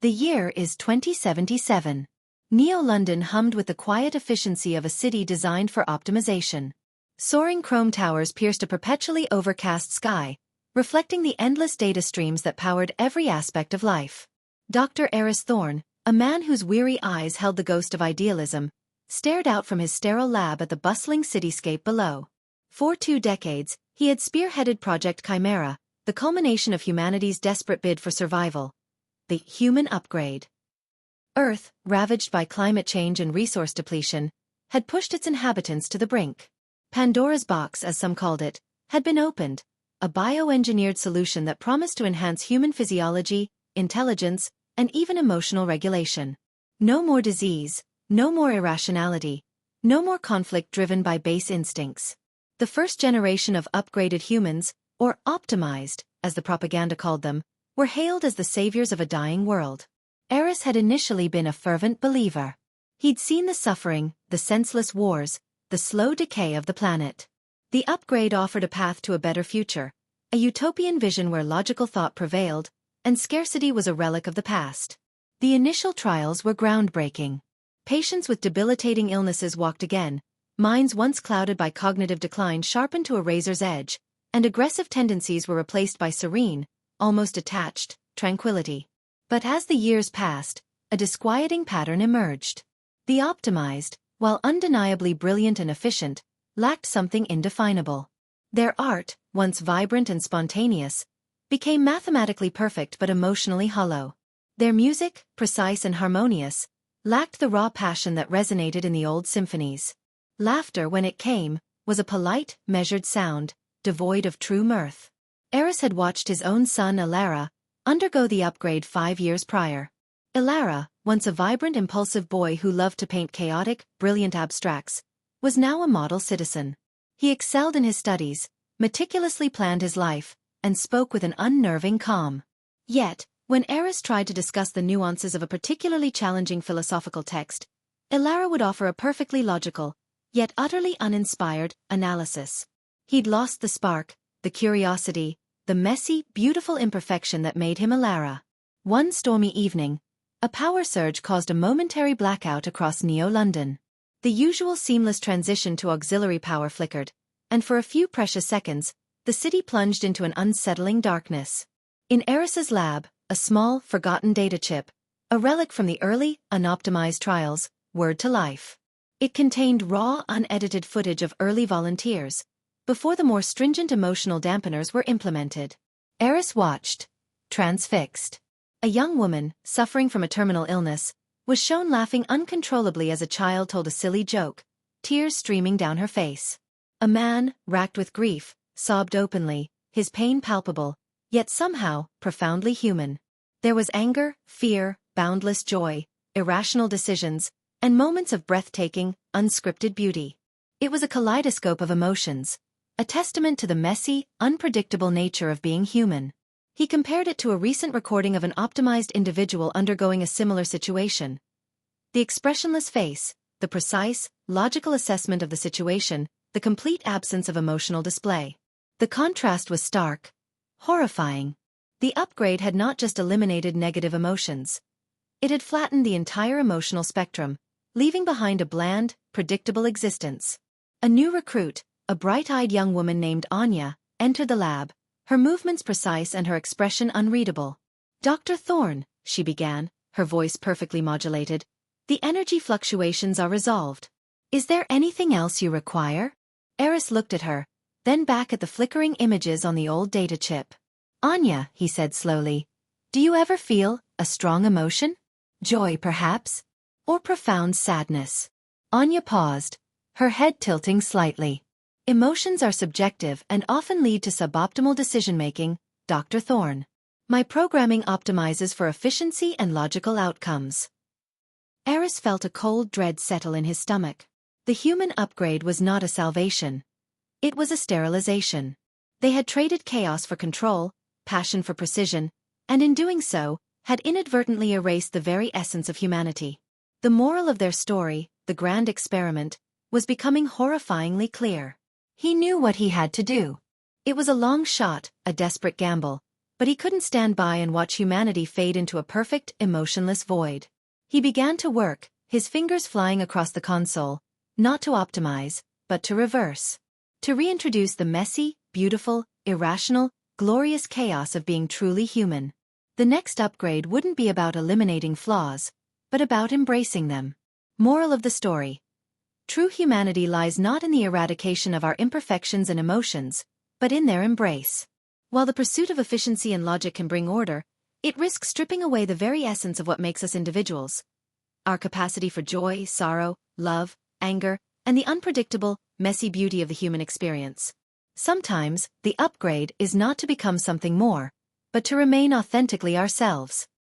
The year is 2077. Neo-London hummed with the quiet efficiency of a city designed for optimization. Soaring chrome towers pierced a perpetually overcast sky, reflecting the endless data streams that powered every aspect of life. Dr. Eris Thorne, a man whose weary eyes held the ghost of idealism, stared out from his sterile lab at the bustling cityscape below. For 2 decades, he had spearheaded Project Chimera, the culmination of humanity's desperate bid for survival. The human upgrade. Earth, ravaged by climate change and resource depletion, had pushed its inhabitants to the brink. Pandora's box, as some called it, had been opened, a bioengineered solution that promised to enhance human physiology, intelligence, and even emotional regulation. No more disease, no more irrationality, no more conflict driven by base instincts. The first generation of upgraded humans, or optimized, as the propaganda called them, were hailed as the saviors of a dying world. Eris had initially been a fervent believer. He'd seen the suffering, the senseless wars, the slow decay of the planet. The upgrade offered a path to a better future, a utopian vision where logical thought prevailed, and scarcity was a relic of the past. The initial trials were groundbreaking. Patients with debilitating illnesses walked again, minds once clouded by cognitive decline sharpened to a razor's edge, and aggressive tendencies were replaced by serene, almost detached, tranquility. But as the years passed, a disquieting pattern emerged. The optimized, while undeniably brilliant and efficient, lacked something indefinable. Their art, once vibrant and spontaneous, became mathematically perfect but emotionally hollow. Their music, precise and harmonious, lacked the raw passion that resonated in the old symphonies. Laughter, when it came, was a polite, measured sound, devoid of true mirth. Eris had watched his own son Ilara undergo the upgrade 5 years prior. Ilara, once a vibrant, impulsive boy who loved to paint chaotic, brilliant abstracts, was now a model citizen. He excelled in his studies, meticulously planned his life, and spoke with an unnerving calm. Yet, when Eris tried to discuss the nuances of a particularly challenging philosophical text, Ilara would offer a perfectly logical, yet utterly uninspired, analysis. He'd lost the spark, the curiosity, the messy, beautiful imperfection that made him Ilara. One stormy evening, a power surge caused a momentary blackout across Neo-London. The usual seamless transition to auxiliary power flickered, and for a few precious seconds, the city plunged into an unsettling darkness. In Eris's lab, a small, forgotten data chip, a relic from the early, unoptimized trials, whirred to life. It contained raw, unedited footage of early volunteers, before the more stringent emotional dampeners were implemented. Eris watched, transfixed. A young woman, suffering from a terminal illness, was shown laughing uncontrollably as a child told a silly joke, tears streaming down her face. A man, racked with grief, sobbed openly, his pain palpable, yet somehow profoundly human. There was anger, fear, boundless joy, irrational decisions, and moments of breathtaking, unscripted beauty. It was a kaleidoscope of emotions, a testament to the messy, unpredictable nature of being human. He compared it to a recent recording of an optimized individual undergoing a similar situation. The expressionless face, the precise, logical assessment of the situation, the complete absence of emotional display. The contrast was stark, horrifying. The upgrade had not just eliminated negative emotions. It had flattened the entire emotional spectrum, leaving behind a bland, predictable existence. A new recruit, a bright-eyed young woman named Anya, entered the lab, her movements precise and her expression unreadable. "Dr. Thorne," she began, her voice perfectly modulated, "the energy fluctuations are resolved. Is there anything else you require?" Eris looked at her, then back at the flickering images on the old data chip. "Anya," he said slowly, "do you ever feel a strong emotion? Joy, perhaps? Or profound sadness?" Anya paused, her head tilting slightly. "Emotions are subjective and often lead to suboptimal decision-making, Dr. Thorne. My programming optimizes for efficiency and logical outcomes." Eris felt a cold dread settle in his stomach. The human upgrade was not a salvation. It was a sterilization. They had traded chaos for control, passion for precision, and in doing so, had inadvertently erased the very essence of humanity. The moral of their story, the grand experiment, was becoming horrifyingly clear. He knew what he had to do. It was a long shot, a desperate gamble, But he couldn't stand by and watch humanity fade into a perfect, emotionless void. He began to work, his fingers flying across the console, not to optimize, but to reverse. To reintroduce the messy, beautiful, irrational, glorious chaos of being truly human. The next upgrade wouldn't be about eliminating flaws, but about embracing them. Moral of the story. True humanity lies not in the eradication of our imperfections and emotions, but in their embrace. While the pursuit of efficiency and logic can bring order, it risks stripping away the very essence of what makes us individuals. Our capacity for joy, sorrow, love, anger, and the unpredictable, messy beauty of the human experience. Sometimes, the upgrade is not to become something more, but to remain authentically ourselves.